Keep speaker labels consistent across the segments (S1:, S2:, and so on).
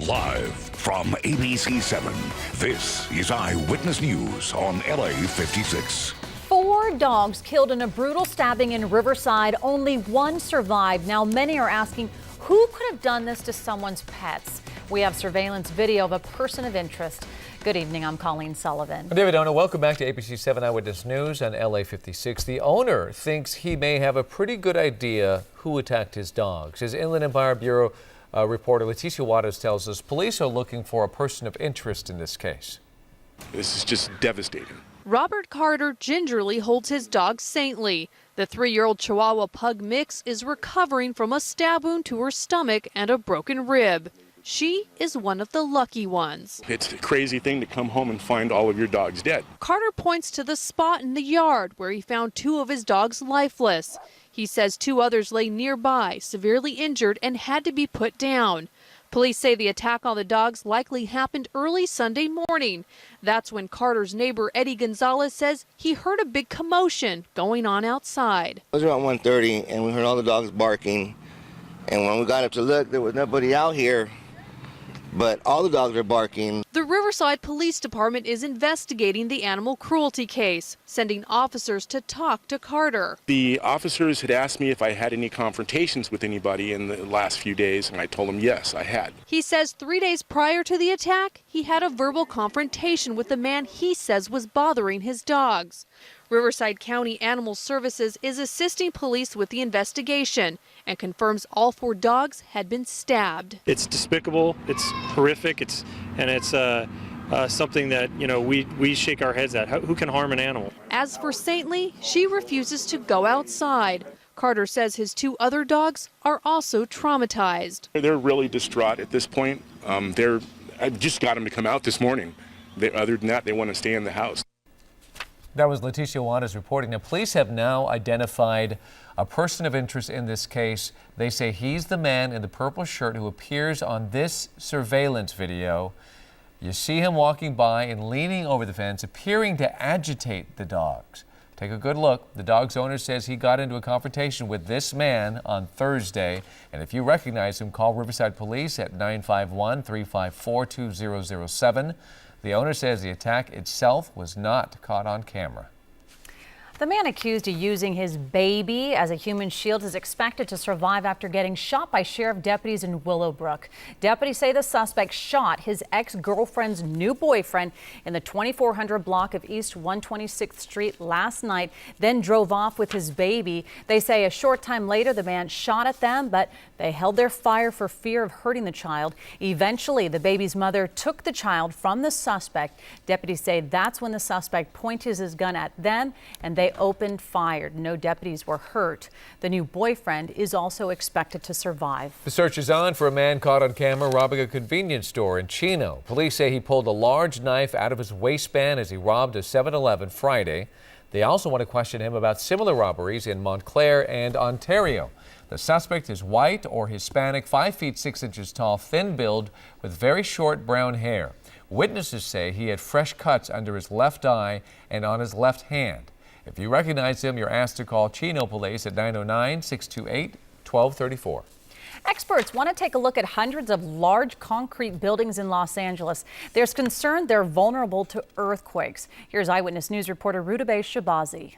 S1: Live from ABC7, this is Eyewitness News on LA 56.
S2: 4 dogs killed in a brutal stabbing in Riverside. Only one survived. Now many are asking who could have done this to someone's pets. We have surveillance video of a person of interest. Good evening, I'm Colleen Sullivan.
S3: I'm David Ona. Welcome back to ABC7 Eyewitness News on LA 56. The owner thinks he may have a pretty good idea who attacked his dogs. His Inland Empire Bureau reporter Leticia Waters tells us police are looking for a person of interest in this case.
S4: This is just devastating.
S5: Robert Carter gingerly holds his dog Saintly. The 3-year-old Chihuahua pug mix is recovering from a stab wound to her stomach and a broken rib. She is one of the lucky ones.
S4: It's a crazy thing to come home and find all of your dogs dead.
S5: Carter points to the spot in the yard where he found 2 of his dogs lifeless. He says 2 others lay nearby, severely injured, and had to be put down. Police say the attack on the dogs likely happened early Sunday morning. That's when Carter's neighbor Eddie Gonzalez says he heard a big commotion going on outside.
S6: It was around 1:30 and we heard all the dogs barking. And when we got up to look, there was nobody out here, but all the dogs are barking.
S5: The Riverside Police Department is investigating the animal cruelty case, sending officers to talk to Carter.
S4: The officers had asked me if I had any confrontations with anybody in the last few days, and I told them yes, I had.
S5: He says 3 days prior to the attack, he had a verbal confrontation with the man he says was bothering his dogs. Riverside County Animal Services is assisting police with the investigation and confirms all 4 dogs had been stabbed.
S7: It's despicable, it's horrific, it's something that, we shake our heads at. Who can harm an animal?
S5: As for Saintly, she refuses to go outside. Carter says his 2 other dogs are also traumatized.
S4: They're really distraught at this point. I just got them to come out this morning. Other than that, they want to stay in the house.
S3: That was Leticia Waters reporting. Now, police have now identified a person of interest in this case. They say he's the man in the purple shirt who appears on this surveillance video. You see him walking by and leaning over the fence, appearing to agitate the dogs. Take a good look. The dog's owner says he got into a confrontation with this man on Thursday. And if you recognize him, call Riverside Police at 951-354-2007. The owner says the attack itself was not caught on camera.
S2: The man accused of using his baby as a human shield is expected to survive after getting shot by sheriff deputies in Willowbrook. Deputies say the suspect shot his ex-girlfriend's new boyfriend in the 2400 block of East 126th Street last night, then drove off with his baby. They say a short time later the man shot at them, but they held their fire for fear of hurting the child. Eventually, the baby's mother took the child from the suspect. Deputies say that's when the suspect pointed his gun at them and they opened fire. No deputies were hurt. The new boyfriend is also expected to survive.
S3: The search is on for a man caught on camera robbing a convenience store in Chino. Police say he pulled a large knife out of his waistband as he robbed a 7-Eleven Friday. They also want to question him about similar robberies in Montclair and Ontario. The suspect is white or Hispanic, 5 feet 6 inches tall, thin build with very short brown hair. Witnesses say he had fresh cuts under his left eye and on his left hand. If you recognize him, you're asked to call Chino Police at 909-628-1234.
S2: Experts want to take a look at hundreds of large concrete buildings in Los Angeles. There's concern they're vulnerable to earthquakes. Here's Eyewitness News reporter Rutabe Shabazi.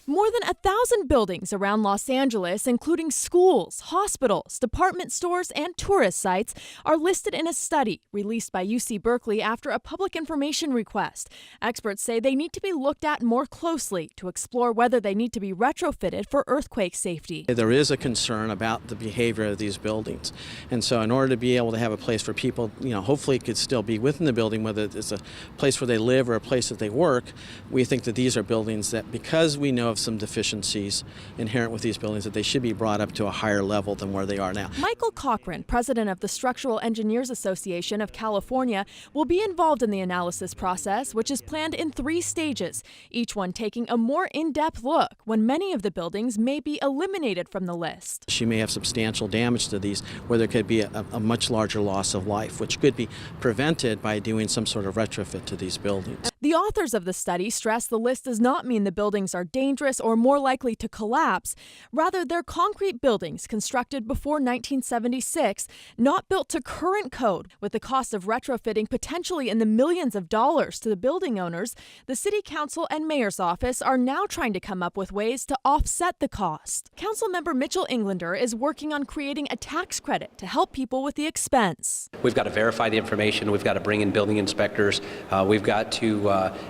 S8: More than 1,000 buildings around Los Angeles, including schools, hospitals, department stores, and tourist sites, are listed in a study released by UC Berkeley after a public information request. Experts say they need to be looked at more closely to explore whether they need to be retrofitted for earthquake safety.
S9: There is a concern about the behavior of these buildings. And so in order to be able to have a place for people, hopefully it could still be within the building, whether it's a place where they live or a place that they work, we think that these are buildings that, because we know of some deficiencies inherent with these buildings, that they should be brought up to a higher level than where they are now.
S8: Michael Cochran, president of the Structural Engineers Association of California, will be involved in the analysis process, which is planned in 3 stages, each one taking a more in-depth look when many of the buildings may be eliminated from the list.
S9: She may have substantial damage to these where there could be a much larger loss of life, which could be prevented by doing some sort of retrofit to these buildings.
S8: The authors of the study stress the list does not mean the buildings are dangerous or more likely to collapse. Rather, they're concrete buildings constructed before 1976, not built to current code. With the cost of retrofitting potentially in the millions of dollars to the building owners, the City Council and Mayor's office are now trying to come up with ways to offset the cost. Councilmember Mitchell Englander is working on creating a tax credit to help people with the expense.
S10: We've got to verify the information. We've got to bring in building inspectors. We've got to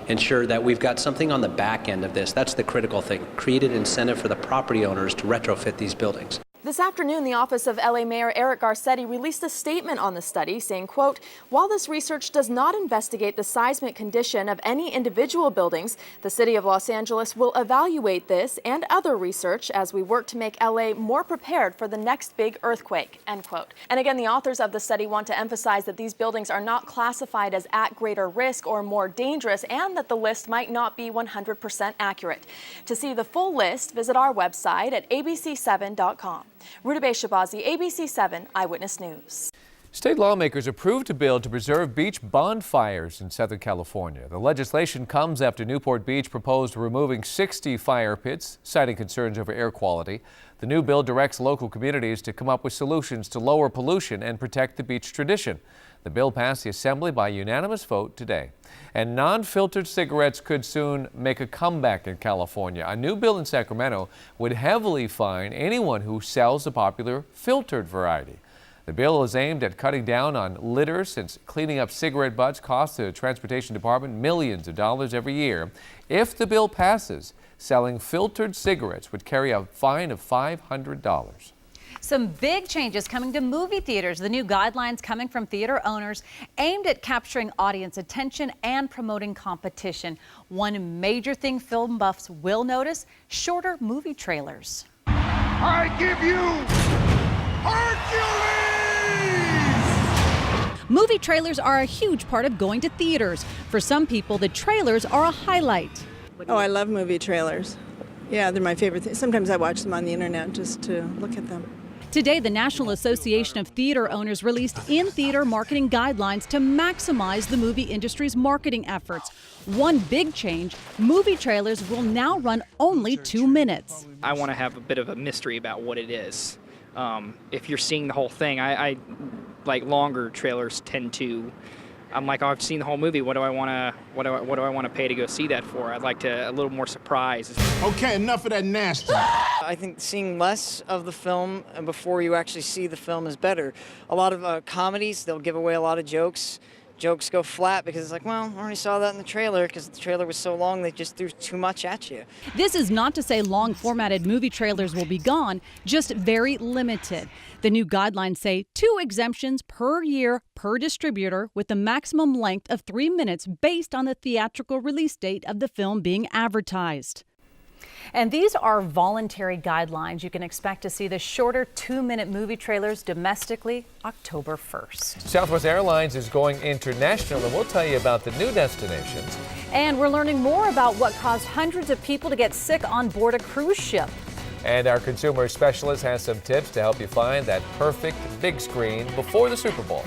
S10: ensure that we've got something on the back end of this. That's the critical thing. Create an incentive for the property owners to retrofit these buildings.
S8: This afternoon, the office of LA Mayor Eric Garcetti released a statement on the study saying, quote, "While this research does not investigate the seismic condition of any individual buildings, the city of Los Angeles will evaluate this and other research as we work to make LA more prepared for the next big earthquake," end quote. And again, the authors of the study want to emphasize that these buildings are not classified as at greater risk or more dangerous, and that the list might not be 100% accurate. To see the full list, visit our website at abc7.com. Rutabe Shabazi, ABC7 Eyewitness News.
S3: State lawmakers approved a bill to preserve beach bonfires in Southern California. The legislation comes after Newport Beach proposed removing 60 fire pits, citing concerns over air quality. The new bill directs local communities to come up with solutions to lower pollution and protect the beach tradition. The bill passed the Assembly by unanimous vote today. And non-filtered cigarettes could soon make a comeback in California. A new bill in Sacramento would heavily fine anyone who sells the popular filtered variety. The bill is aimed at cutting down on litter, since cleaning up cigarette butts costs the Transportation Department millions of dollars every year. If the bill passes, selling filtered cigarettes would carry a fine of $500.
S2: Some big changes coming to movie theaters. The new guidelines coming from theater owners aimed at capturing audience attention and promoting competition. One major thing film buffs will notice: shorter movie trailers.
S1: I give you Hercules!
S2: Movie trailers are a huge part of going to theaters. For some people, the trailers are a highlight.
S11: Oh, I love movie trailers. Yeah, they're my favorite thing. Sometimes I watch them on the internet just to look at them.
S2: Today, the National Association of Theater Owners released in-theater marketing guidelines to maximize the movie industry's marketing efforts. One big change: movie trailers will now run only 2 minutes.
S12: I want to have a bit of a mystery about what it is. If you're seeing the whole thing, I like longer trailers tend to. I'm like, oh, I've seen the whole movie. What do I want to pay to go see that for? I'd like a little more surprise.
S13: Okay, enough of that nasty.
S11: I think seeing less of the film before you actually see the film is better. A lot of comedies, they'll give away a lot of jokes. Jokes go flat because it's like, well, I already saw that in the trailer, because the trailer was so long they just threw too much at you.
S2: This is not to say long formatted movie trailers will be gone, just very limited. The new guidelines say 2 exemptions per year per distributor, with the maximum length of 3 minutes based on the theatrical release date of the film being advertised. And these are voluntary guidelines. You can expect to see the shorter 2-minute movie trailers domestically October 1st.
S3: Southwest Airlines is going international, and we'll tell you about the new destinations.
S2: And we're learning more about what caused hundreds of people to get sick on board a cruise ship.
S3: And our consumer specialist has some tips to help you find that perfect big screen before the Super Bowl.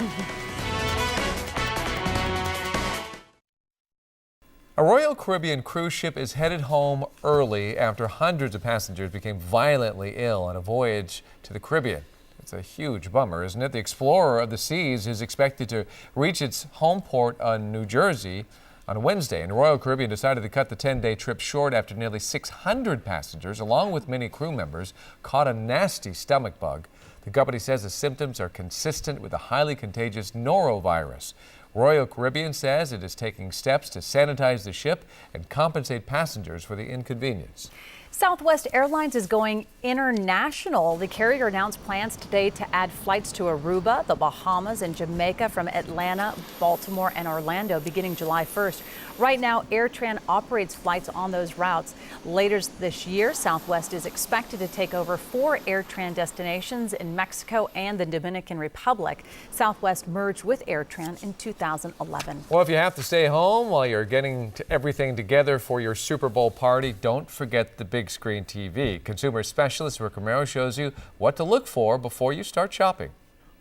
S3: A Royal Caribbean cruise ship is headed home early after hundreds of passengers became violently ill on a voyage to the Caribbean. It's a huge bummer, isn't it? The Explorer of the Seas is expected to reach its home port on New Jersey on Wednesday, and Royal Caribbean decided to cut the 10-day trip short after nearly 600 passengers, along with many crew members, caught a nasty stomach bug. The company says the symptoms are consistent with the highly contagious norovirus. Royal Caribbean says it is taking steps to sanitize the ship and compensate passengers for the inconvenience.
S2: Southwest Airlines is going international. The carrier announced plans today to add flights to Aruba, the Bahamas, and Jamaica from Atlanta, Baltimore, and Orlando beginning July 1st. Right now, AirTran operates flights on those routes. Later this year, Southwest is expected to take over 4 AirTran destinations in Mexico and the Dominican Republic. Southwest merged with AirTran in 2011.
S3: Well, if you have to stay home while you're getting everything together for your Super Bowl party, don't forget the big screen TV. Consumer specialist Rick Romero shows you what to look for before you start shopping.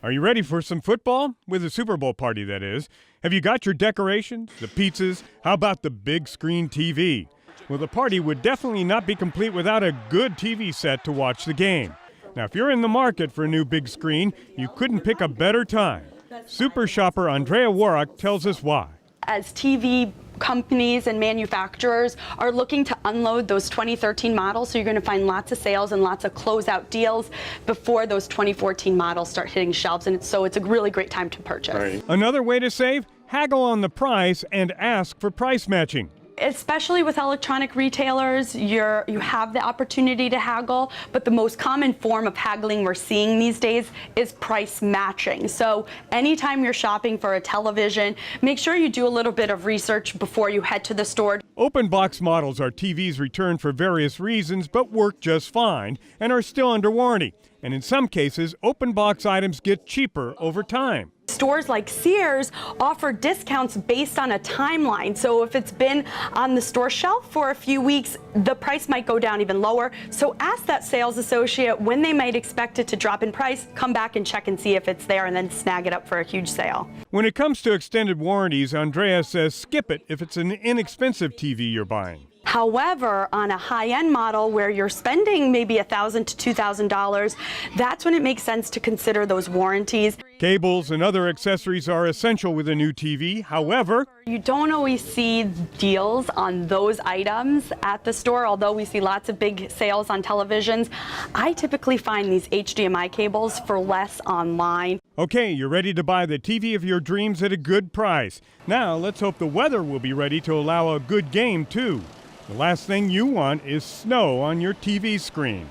S14: Are you ready for some football? With a Super Bowl party, that is. Have you got your decorations, the pizzas? How about the big screen TV? Well, the party would definitely not be complete without a good TV set to watch the game. Now, if you're in the market for a new big screen, you couldn't pick a better time. Super shopper Andrea Warrock tells us why.
S15: As TV companies and manufacturers are looking to unload those 2013 models, so you're going to find lots of sales and lots of closeout deals before those 2014 models start hitting shelves, and so it's a really great time to purchase.
S14: Right. Another way to save? Haggle on the price and ask for price matching.
S15: Especially with electronic retailers, you have the opportunity to haggle, but the most common form of haggling we're seeing these days is price matching. So anytime you're shopping for a television, make sure you do a little bit of research before you head to the store.
S14: Open box models are TVs returned for various reasons but work just fine and are still under warranty. And in some cases, open box items get cheaper over time.
S15: Stores like Sears offer discounts based on a timeline. So if it's been on the store shelf for a few weeks, the price might go down even lower. So ask that sales associate when they might expect it to drop in price. Come back and check and see if it's there and then snag it up for a huge sale. When it comes to extended warranties, Andrea says skip it if it's an inexpensive TV you're buying. However, on a high-end model where you're spending maybe $1,000 to $2,000, that's when it makes sense to consider those warranties. Cables and other accessories are essential with a new TV. However, you don't always see deals on those items at the store, although we see lots of big sales on televisions. I typically find these HDMI cables for less online. Okay, you're ready to buy the TV of your dreams at a good price. Now, let's hope the weather will be ready to allow a good game, too. The last thing you want is snow on your TV screen.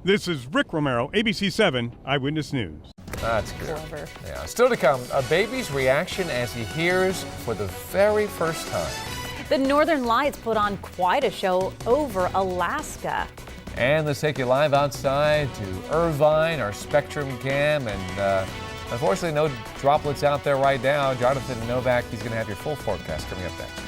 S15: This is Rick Romero, ABC7 Eyewitness News.
S3: That's good. Yeah. Still to come, a baby's reaction as he hears for the very first time.
S2: The Northern Lights put on quite a show over Alaska.
S3: And let's take you live outside to Irvine, our Spectrum Cam, and unfortunately no droplets out there right now. Jonathan Novak, he's going to have your full forecast coming up next.